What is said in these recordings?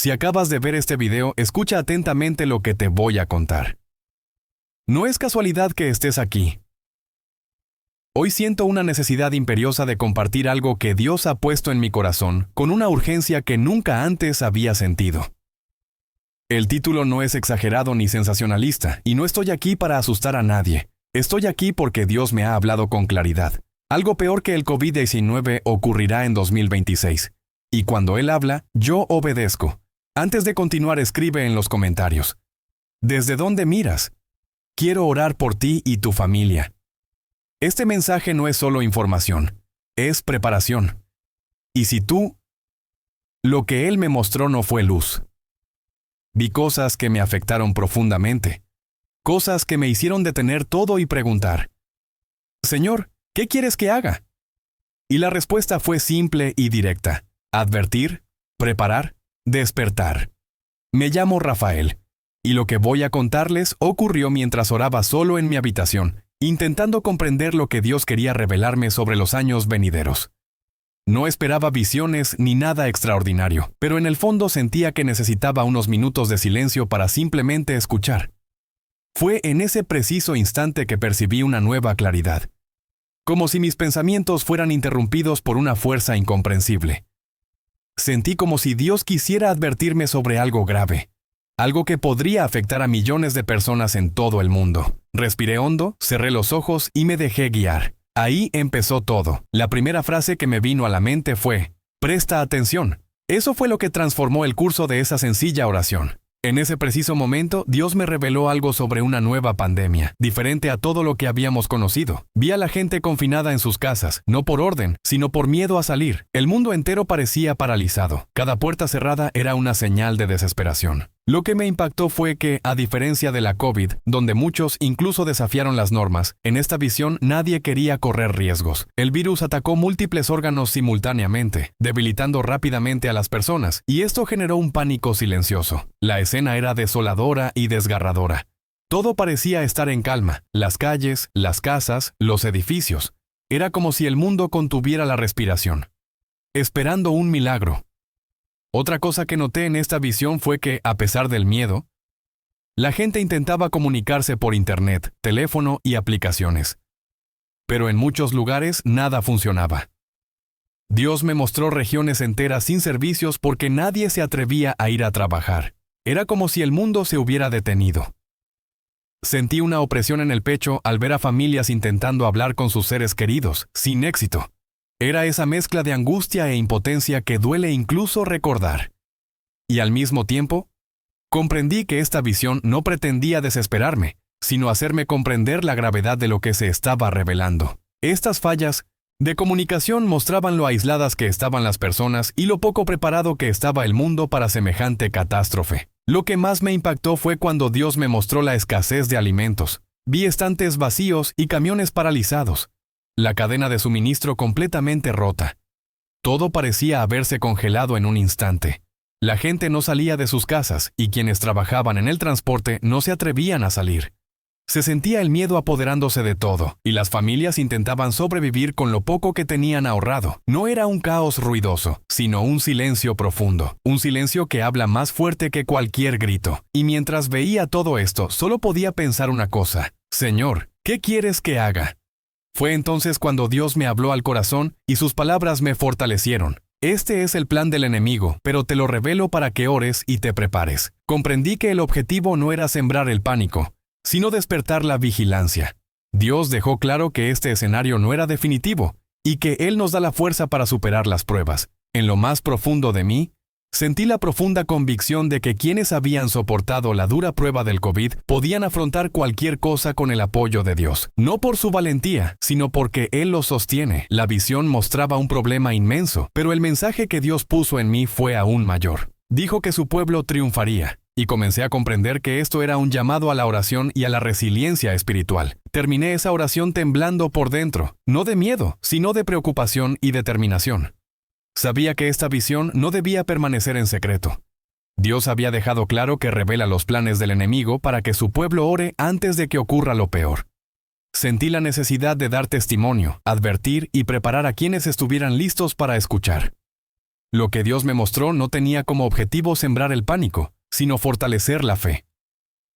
Si acabas de ver este video, escucha atentamente lo que te voy a contar. No es casualidad que estés aquí. Hoy siento una necesidad imperiosa de compartir algo que Dios ha puesto en mi corazón con una urgencia que nunca antes había sentido. El título no es exagerado ni sensacionalista, y no estoy aquí para asustar a nadie. Estoy aquí porque Dios me ha hablado con claridad. Algo peor que el COVID-19 ocurrirá en 2026. Y cuando Él habla, yo obedezco. Antes de continuar, escribe en los comentarios: ¿desde dónde miras? Quiero orar por ti y tu familia. Este mensaje no es solo información, es preparación. Y si lo que Él me mostró no fue luz. Vi cosas que me afectaron profundamente. Cosas que me hicieron detener todo y preguntar: Señor, ¿qué quieres que haga? Y la respuesta fue simple y directa: advertir, preparar, despertar. Me llamo Rafael, y lo que voy a contarles ocurrió mientras oraba solo en mi habitación, intentando comprender lo que Dios quería revelarme sobre los años venideros. No esperaba visiones ni nada extraordinario, pero en el fondo sentía que necesitaba unos minutos de silencio para simplemente escuchar. Fue en ese preciso instante que percibí una nueva claridad, como si mis pensamientos fueran interrumpidos por una fuerza incomprensible. Sentí como si Dios quisiera advertirme sobre algo grave, algo que podría afectar a millones de personas en todo el mundo. Respiré hondo, cerré los ojos y me dejé guiar. Ahí empezó todo. La primera frase que me vino a la mente fue: presta atención. Eso fue lo que transformó el curso de esa sencilla oración. En ese preciso momento, Dios me reveló algo sobre una nueva pandemia, diferente a todo lo que habíamos conocido. Vi a la gente confinada en sus casas, no por orden, sino por miedo a salir. El mundo entero parecía paralizado. Cada puerta cerrada era una señal de desesperación. Lo que me impactó fue que, a diferencia de la COVID, donde muchos incluso desafiaron las normas, en esta visión nadie quería correr riesgos. El virus atacó múltiples órganos simultáneamente, debilitando rápidamente a las personas, y esto generó un pánico silencioso. La escena era desoladora y desgarradora. Todo parecía estar en calma: las calles, las casas, los edificios. Era como si el mundo contuviera la respiración, esperando un milagro. Otra cosa que noté en esta visión fue que, a pesar del miedo, la gente intentaba comunicarse por internet, teléfono y aplicaciones. Pero en muchos lugares nada funcionaba. Dios me mostró regiones enteras sin servicios porque nadie se atrevía a ir a trabajar. Era como si el mundo se hubiera detenido. Sentí una opresión en el pecho al ver a familias intentando hablar con sus seres queridos, sin éxito. Era esa mezcla de angustia e impotencia que duele incluso recordar. Y al mismo tiempo, comprendí que esta visión no pretendía desesperarme, sino hacerme comprender la gravedad de lo que se estaba revelando. Estas fallas de comunicación mostraban lo aisladas que estaban las personas y lo poco preparado que estaba el mundo para semejante catástrofe. Lo que más me impactó fue cuando Dios me mostró la escasez de alimentos. Vi estantes vacíos y camiones paralizados. La cadena de suministro completamente rota. Todo parecía haberse congelado en un instante. La gente no salía de sus casas y quienes trabajaban en el transporte no se atrevían a salir. Se sentía el miedo apoderándose de todo, y las familias intentaban sobrevivir con lo poco que tenían ahorrado. No era un caos ruidoso, sino un silencio profundo. Un silencio que habla más fuerte que cualquier grito. Y mientras veía todo esto, solo podía pensar una cosa: Señor, ¿qué quieres que haga? Fue entonces cuando Dios me habló al corazón y sus palabras me fortalecieron. Este es el plan del enemigo, pero te lo revelo para que ores y te prepares. Comprendí que el objetivo no era sembrar el pánico, sino despertar la vigilancia. Dios dejó claro que este escenario no era definitivo y que Él nos da la fuerza para superar las pruebas. En lo más profundo de mí, sentí la profunda convicción de que quienes habían soportado la dura prueba del COVID podían afrontar cualquier cosa con el apoyo de Dios. No por su valentía, sino porque Él los sostiene. La visión mostraba un problema inmenso, pero el mensaje que Dios puso en mí fue aún mayor. Dijo que su pueblo triunfaría, y comencé a comprender que esto era un llamado a la oración y a la resiliencia espiritual. Terminé esa oración temblando por dentro, no de miedo, sino de preocupación y determinación. Sabía que esta visión no debía permanecer en secreto. Dios había dejado claro que revela los planes del enemigo para que su pueblo ore antes de que ocurra lo peor. Sentí la necesidad de dar testimonio, advertir y preparar a quienes estuvieran listos para escuchar. Lo que Dios me mostró no tenía como objetivo sembrar el pánico, sino fortalecer la fe.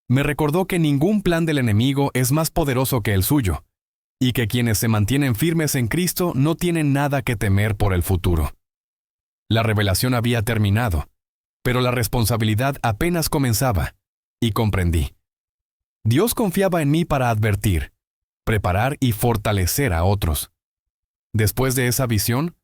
Me recordó que ningún plan del enemigo es más poderoso que el suyo, y que quienes se mantienen firmes en Cristo no tienen nada que temer por el futuro. La revelación había terminado, pero la responsabilidad apenas comenzaba, y comprendí. Dios confiaba en mí para advertir, preparar y fortalecer a otros. Después de esa visión,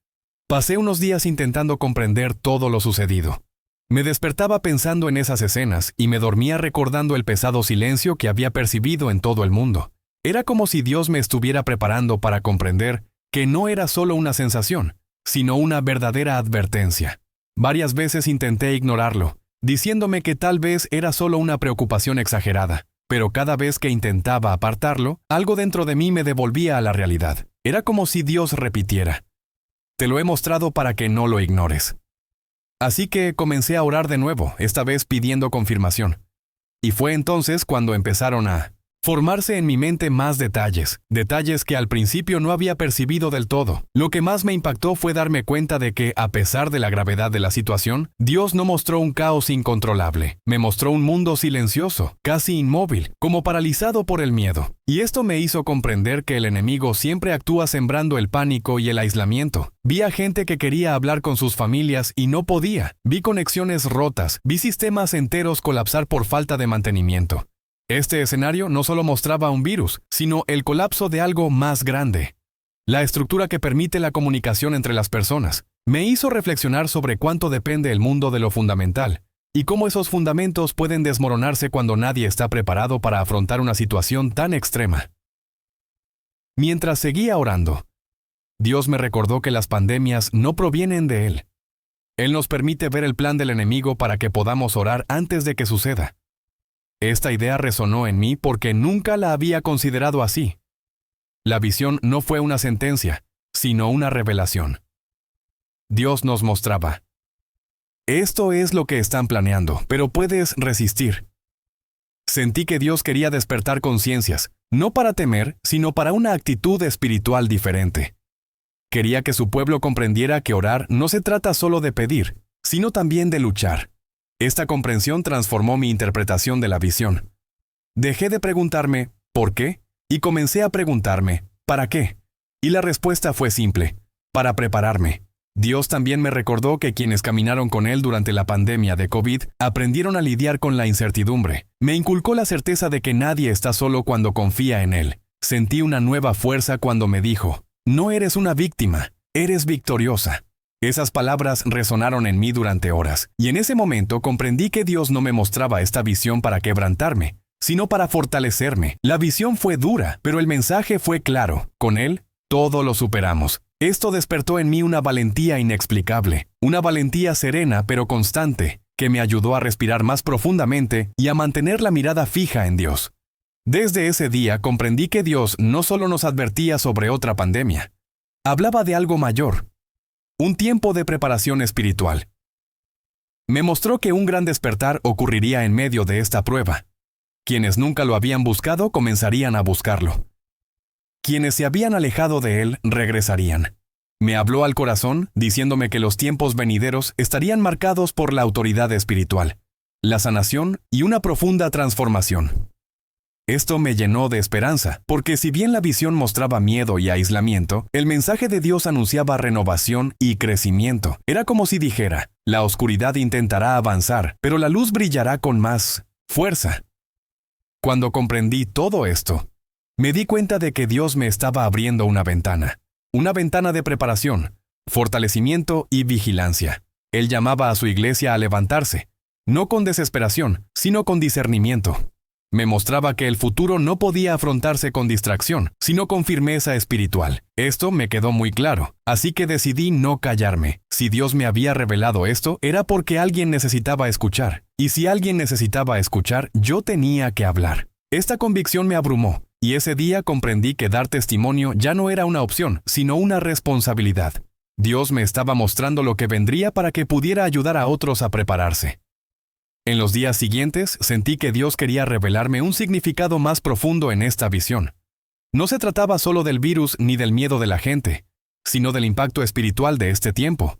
pasé unos días intentando comprender todo lo sucedido. Me despertaba pensando en esas escenas y me dormía recordando el pesado silencio que había percibido en todo el mundo. Era como si Dios me estuviera preparando para comprender que no era solo una sensación, sino una verdadera advertencia. Varias veces intenté ignorarlo, diciéndome que tal vez era solo una preocupación exagerada, pero cada vez que intentaba apartarlo, algo dentro de mí me devolvía a la realidad. Era como si Dios repitiera: te lo he mostrado para que no lo ignores. Así que comencé a orar de nuevo, esta vez pidiendo confirmación. Y fue entonces cuando empezaron a formarse en mi mente más detalles que al principio no había percibido del todo. Lo que más me impactó fue darme cuenta de que, a pesar de la gravedad de la situación, Dios no mostró un caos incontrolable. Me mostró un mundo silencioso, casi inmóvil, como paralizado por el miedo. Y esto me hizo comprender que el enemigo siempre actúa sembrando el pánico y el aislamiento. Vi a gente que quería hablar con sus familias y no podía. Vi conexiones rotas, vi sistemas enteros colapsar por falta de mantenimiento. Este escenario no solo mostraba un virus, sino el colapso de algo más grande. La estructura que permite la comunicación entre las personas me hizo reflexionar sobre cuánto depende el mundo de lo fundamental y cómo esos fundamentos pueden desmoronarse cuando nadie está preparado para afrontar una situación tan extrema. Mientras seguía orando, Dios me recordó que las pandemias no provienen de Él. Él nos permite ver el plan del enemigo para que podamos orar antes de que suceda. Esta idea resonó en mí porque nunca la había considerado así. La visión no fue una sentencia, sino una revelación. Dios nos mostraba: esto es lo que están planeando, pero puedes resistir. Sentí que Dios quería despertar conciencias, no para temer, sino para una actitud espiritual diferente. Quería que su pueblo comprendiera que orar no se trata solo de pedir, sino también de luchar. Esta comprensión transformó mi interpretación de la visión. Dejé de preguntarme ¿por qué? Y comencé a preguntarme ¿para qué? Y la respuesta fue simple: para prepararme. Dios también me recordó que quienes caminaron con Él durante la pandemia de COVID aprendieron a lidiar con la incertidumbre. Me inculcó la certeza de que nadie está solo cuando confía en Él. Sentí una nueva fuerza cuando me dijo: no eres una víctima, eres victoriosa. Esas palabras resonaron en mí durante horas, y en ese momento comprendí que Dios no me mostraba esta visión para quebrantarme, sino para fortalecerme. La visión fue dura, pero el mensaje fue claro. Con Él, todo lo superamos. Esto despertó en mí una valentía inexplicable, una valentía serena pero constante, que me ayudó a respirar más profundamente y a mantener la mirada fija en Dios. Desde ese día comprendí que Dios no solo nos advertía sobre otra pandemia, hablaba de algo mayor. Un tiempo de preparación espiritual. Me mostró que un gran despertar ocurriría en medio de esta prueba. Quienes nunca lo habían buscado comenzarían a buscarlo. Quienes se habían alejado de Él regresarían. Me habló al corazón diciéndome que los tiempos venideros estarían marcados por la autoridad espiritual, la sanación y una profunda transformación. Esto me llenó de esperanza, porque si bien la visión mostraba miedo y aislamiento, el mensaje de Dios anunciaba renovación y crecimiento. Era como si dijera: la oscuridad intentará avanzar, pero la luz brillará con más fuerza. Cuando comprendí todo esto, me di cuenta de que Dios me estaba abriendo una ventana de preparación, fortalecimiento y vigilancia. Él llamaba a su iglesia a levantarse, no con desesperación, sino con discernimiento. Me mostraba que el futuro no podía afrontarse con distracción, sino con firmeza espiritual. Esto me quedó muy claro, así que decidí no callarme. Si Dios me había revelado esto, era porque alguien necesitaba escuchar. Y si alguien necesitaba escuchar, yo tenía que hablar. Esta convicción me abrumó, y ese día comprendí que dar testimonio ya no era una opción, sino una responsabilidad. Dios me estaba mostrando lo que vendría para que pudiera ayudar a otros a prepararse. En los días siguientes, sentí que Dios quería revelarme un significado más profundo en esta visión. No se trataba solo del virus ni del miedo de la gente, sino del impacto espiritual de este tiempo.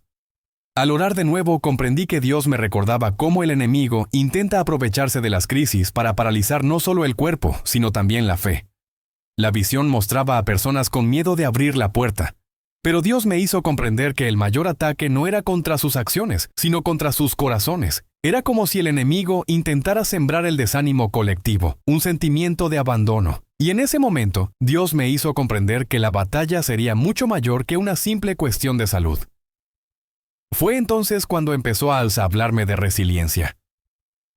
Al orar de nuevo, comprendí que Dios me recordaba cómo el enemigo intenta aprovecharse de las crisis para paralizar no solo el cuerpo, sino también la fe. La visión mostraba a personas con miedo de abrir la puerta, pero Dios me hizo comprender que el mayor ataque no era contra sus acciones, sino contra sus corazones. Era como si el enemigo intentara sembrar el desánimo colectivo, un sentimiento de abandono. Y en ese momento, Dios me hizo comprender que la batalla sería mucho mayor que una simple cuestión de salud. Fue entonces cuando empezó a hablarme de resiliencia.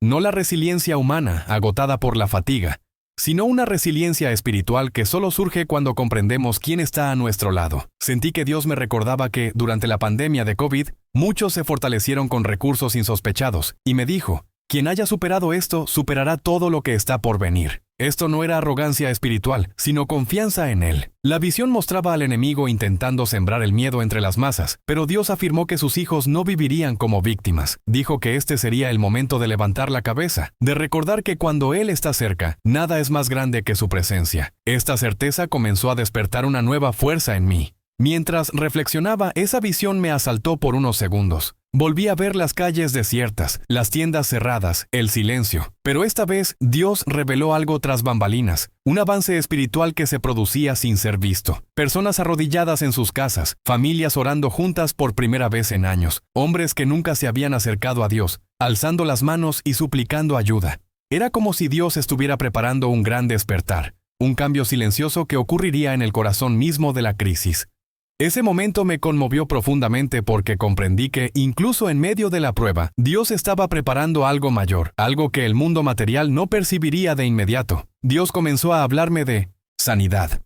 No la resiliencia humana, agotada por la fatiga, sino una resiliencia espiritual que solo surge cuando comprendemos quién está a nuestro lado. Sentí que Dios me recordaba que, durante la pandemia de COVID, muchos se fortalecieron con recursos insospechados, y me dijo, quien haya superado esto, superará todo lo que está por venir. Esto no era arrogancia espiritual, sino confianza en Él. La visión mostraba al enemigo intentando sembrar el miedo entre las masas, pero Dios afirmó que sus hijos no vivirían como víctimas. Dijo que este sería el momento de levantar la cabeza, de recordar que cuando Él está cerca, nada es más grande que su presencia. Esta certeza comenzó a despertar una nueva fuerza en mí. Mientras reflexionaba, esa visión me asaltó por unos segundos. Volví a ver las calles desiertas, las tiendas cerradas, el silencio. Pero esta vez, Dios reveló algo tras bambalinas, un avance espiritual que se producía sin ser visto. Personas arrodilladas en sus casas, familias orando juntas por primera vez en años, hombres que nunca se habían acercado a Dios, alzando las manos y suplicando ayuda. Era como si Dios estuviera preparando un gran despertar, un cambio silencioso que ocurriría en el corazón mismo de la crisis. Ese momento me conmovió profundamente porque comprendí que, incluso en medio de la prueba, Dios estaba preparando algo mayor, algo que el mundo material no percibiría de inmediato. Dios comenzó a hablarme de sanidad.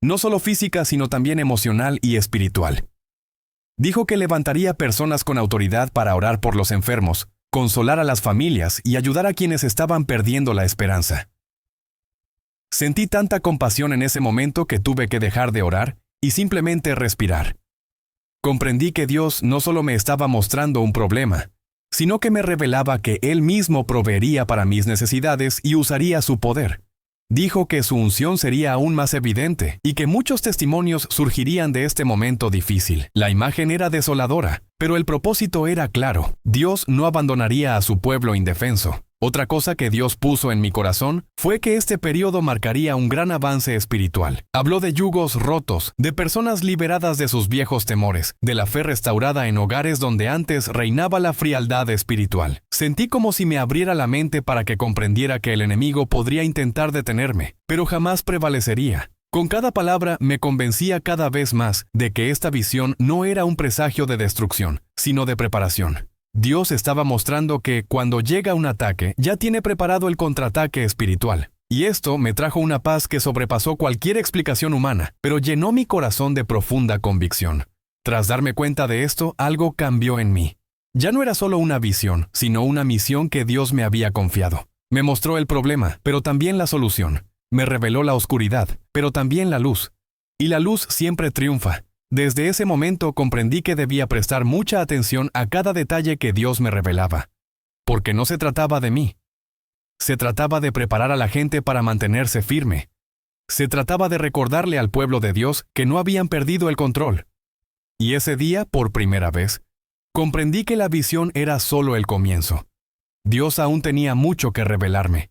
No solo física, sino también emocional y espiritual. Dijo que levantaría personas con autoridad para orar por los enfermos, consolar a las familias y ayudar a quienes estaban perdiendo la esperanza. Sentí tanta compasión en ese momento que tuve que dejar de orar y simplemente respirar. Comprendí que Dios no solo me estaba mostrando un problema, sino que me revelaba que Él mismo proveería para mis necesidades y usaría su poder. Dijo que su unción sería aún más evidente y que muchos testimonios surgirían de este momento difícil. La imagen era desoladora, pero el propósito era claro. Dios no abandonaría a su pueblo indefenso. Otra cosa que Dios puso en mi corazón fue que este periodo marcaría un gran avance espiritual. Habló de yugos rotos, de personas liberadas de sus viejos temores, de la fe restaurada en hogares donde antes reinaba la frialdad espiritual. Sentí como si me abriera la mente para que comprendiera que el enemigo podría intentar detenerme, pero jamás prevalecería. Con cada palabra me convencía cada vez más de que esta visión no era un presagio de destrucción, sino de preparación. Dios estaba mostrando que, cuando llega un ataque, ya tiene preparado el contraataque espiritual. Y esto me trajo una paz que sobrepasó cualquier explicación humana, pero llenó mi corazón de profunda convicción. Tras darme cuenta de esto, algo cambió en mí. Ya no era solo una visión, sino una misión que Dios me había confiado. Me mostró el problema, pero también la solución. Me reveló la oscuridad, pero también la luz. Y la luz siempre triunfa. Desde ese momento comprendí que debía prestar mucha atención a cada detalle que Dios me revelaba. Porque no se trataba de mí. Se trataba de preparar a la gente para mantenerse firme. Se trataba de recordarle al pueblo de Dios que no habían perdido el control. Y ese día, por primera vez, comprendí que la visión era solo el comienzo. Dios aún tenía mucho que revelarme.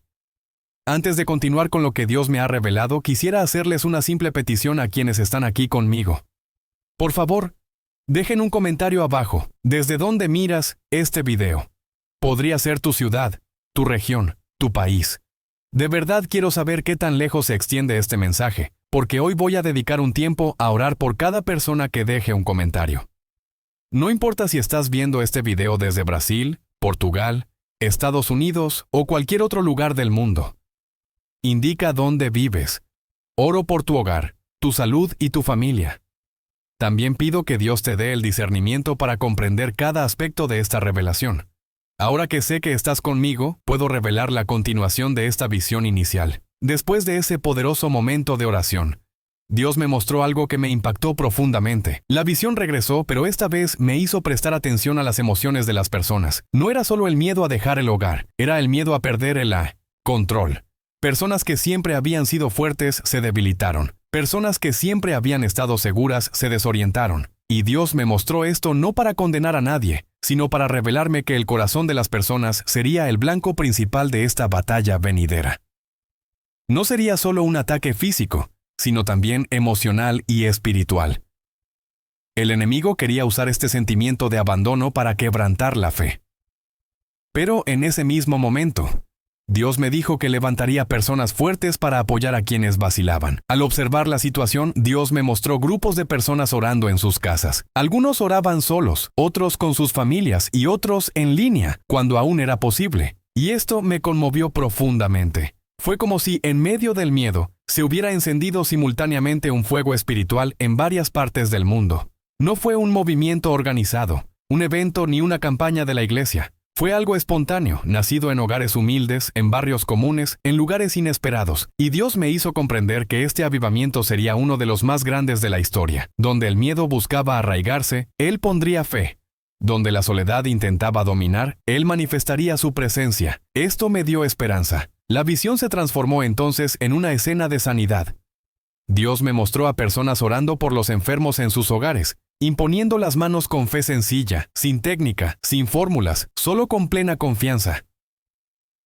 Antes de continuar con lo que Dios me ha revelado, quisiera hacerles una simple petición a quienes están aquí conmigo. Por favor, dejen un comentario abajo, desde dónde miras este video. Podría ser tu ciudad, tu región, tu país. De verdad quiero saber qué tan lejos se extiende este mensaje, porque hoy voy a dedicar un tiempo a orar por cada persona que deje un comentario. No importa si estás viendo este video desde Brasil, Portugal, Estados Unidos o cualquier otro lugar del mundo. Indica dónde vives. Oro por tu hogar, tu salud y tu familia. También pido que Dios te dé el discernimiento para comprender cada aspecto de esta revelación. Ahora que sé que estás conmigo, puedo revelar la continuación de esta visión inicial. Después de ese poderoso momento de oración, Dios me mostró algo que me impactó profundamente. La visión regresó, pero esta vez me hizo prestar atención a las emociones de las personas. No era solo el miedo a dejar el hogar, era el miedo a perder el control. Personas que siempre habían sido fuertes se debilitaron. Personas que siempre habían estado seguras se desorientaron. Y Dios me mostró esto no para condenar a nadie, sino para revelarme que el corazón de las personas sería el blanco principal de esta batalla venidera. No sería solo un ataque físico, sino también emocional y espiritual. El enemigo quería usar este sentimiento de abandono para quebrantar la fe. Pero en ese mismo momento, Dios me dijo que levantaría personas fuertes para apoyar a quienes vacilaban. Al observar la situación, Dios me mostró grupos de personas orando en sus casas. Algunos oraban solos, otros con sus familias y otros en línea, cuando aún era posible. Y esto me conmovió profundamente. Fue como si, en medio del miedo, se hubiera encendido simultáneamente un fuego espiritual en varias partes del mundo. No fue un movimiento organizado, un evento ni una campaña de la iglesia. Fue algo espontáneo, nacido en hogares humildes, en barrios comunes, en lugares inesperados, y Dios me hizo comprender que este avivamiento sería uno de los más grandes de la historia. Donde el miedo buscaba arraigarse, Él pondría fe. Donde la soledad intentaba dominar, Él manifestaría su presencia. Esto me dio esperanza. La visión se transformó entonces en una escena de sanidad. Dios me mostró a personas orando por los enfermos en sus hogares, imponiendo las manos con fe sencilla, sin técnica, sin fórmulas, solo con plena confianza.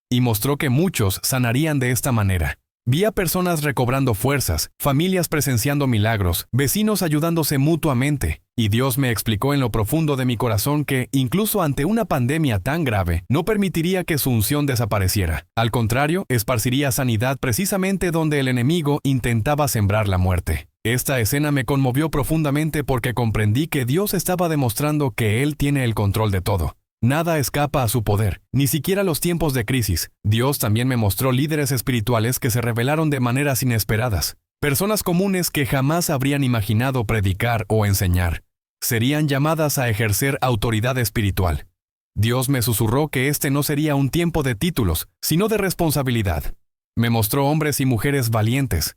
Y mostró que muchos sanarían de esta manera. Vi a personas recobrando fuerzas, familias presenciando milagros, vecinos ayudándose mutuamente, y Dios me explicó en lo profundo de mi corazón que, incluso ante una pandemia tan grave, no permitiría que su unción desapareciera. Al contrario, esparciría sanidad precisamente donde el enemigo intentaba sembrar la muerte. Esta escena me conmovió profundamente porque comprendí que Dios estaba demostrando que Él tiene el control de todo. Nada escapa a su poder, ni siquiera los tiempos de crisis. Dios también me mostró líderes espirituales que se revelaron de maneras inesperadas. Personas comunes que jamás habrían imaginado predicar o enseñar. Serían llamadas a ejercer autoridad espiritual. Dios me susurró que este no sería un tiempo de títulos, sino de responsabilidad. Me mostró hombres y mujeres valientes,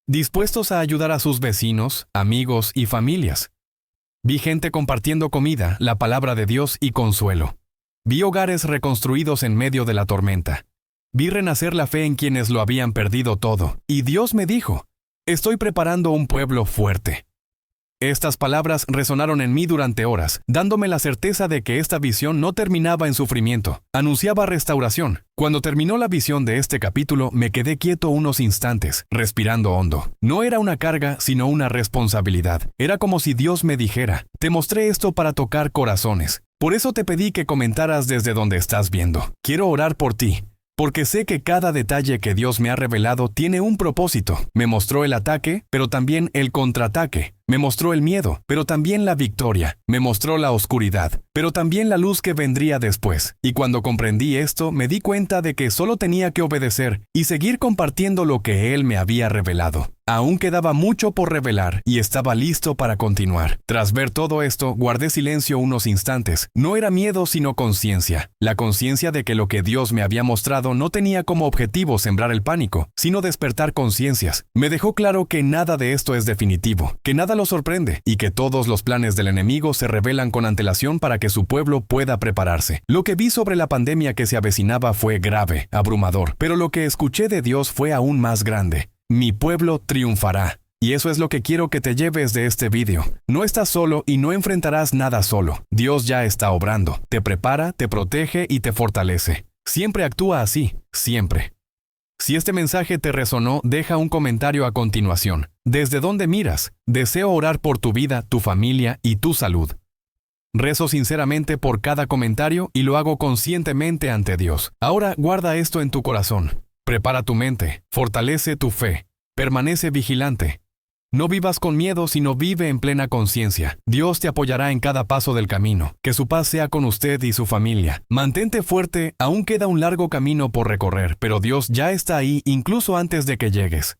dispuestos a ayudar a sus vecinos, amigos y familias. Vi gente compartiendo comida, la palabra de Dios y consuelo. Vi hogares reconstruidos en medio de la tormenta. Vi renacer la fe en quienes lo habían perdido todo. Y Dios me dijo, estoy preparando un pueblo fuerte. Estas palabras resonaron en mí durante horas, dándome la certeza de que esta visión no terminaba en sufrimiento, anunciaba restauración. Cuando terminó la visión de este capítulo, me quedé quieto unos instantes, respirando hondo. No era una carga, sino una responsabilidad. Era como si Dios me dijera, te mostré esto para tocar corazones. Por eso te pedí que comentaras desde donde estás viendo. Quiero orar por ti, porque sé que cada detalle que Dios me ha revelado tiene un propósito. Me mostró el ataque, pero también el contraataque. Me mostró el miedo, pero también la victoria. Me mostró la oscuridad, pero también la luz que vendría después. Y cuando comprendí esto, me di cuenta de que solo tenía que obedecer y seguir compartiendo lo que Él me había revelado. Aún quedaba mucho por revelar y estaba listo para continuar. Tras ver todo esto, guardé silencio unos instantes. No era miedo, sino conciencia. La conciencia de que lo que Dios me había mostrado no tenía como objetivo sembrar el pánico, sino despertar conciencias. Me dejó claro que nada de esto es definitivo, que nada lo sorprende y que todos los planes del enemigo se revelan con antelación para que su pueblo pueda prepararse. Lo que vi sobre la pandemia que se avecinaba fue grave, abrumador, pero lo que escuché de Dios fue aún más grande. Mi pueblo triunfará. Y eso es lo que quiero que te lleves de este vídeo. No estás solo y no enfrentarás nada solo. Dios ya está obrando. Te prepara, te protege y te fortalece. Siempre actúa así, siempre. Si este mensaje te resonó, deja un comentario a continuación. ¿Desde dónde miras? Deseo orar por tu vida, tu familia y tu salud. Rezo sinceramente por cada comentario y lo hago conscientemente ante Dios. Ahora guarda esto en tu corazón. Prepara tu mente, fortalece tu fe, permanece vigilante. No vivas con miedo, sino vive en plena conciencia. Dios te apoyará en cada paso del camino. Que su paz sea con usted y su familia. Mantente fuerte, aún queda un largo camino por recorrer, pero Dios ya está ahí incluso antes de que llegues.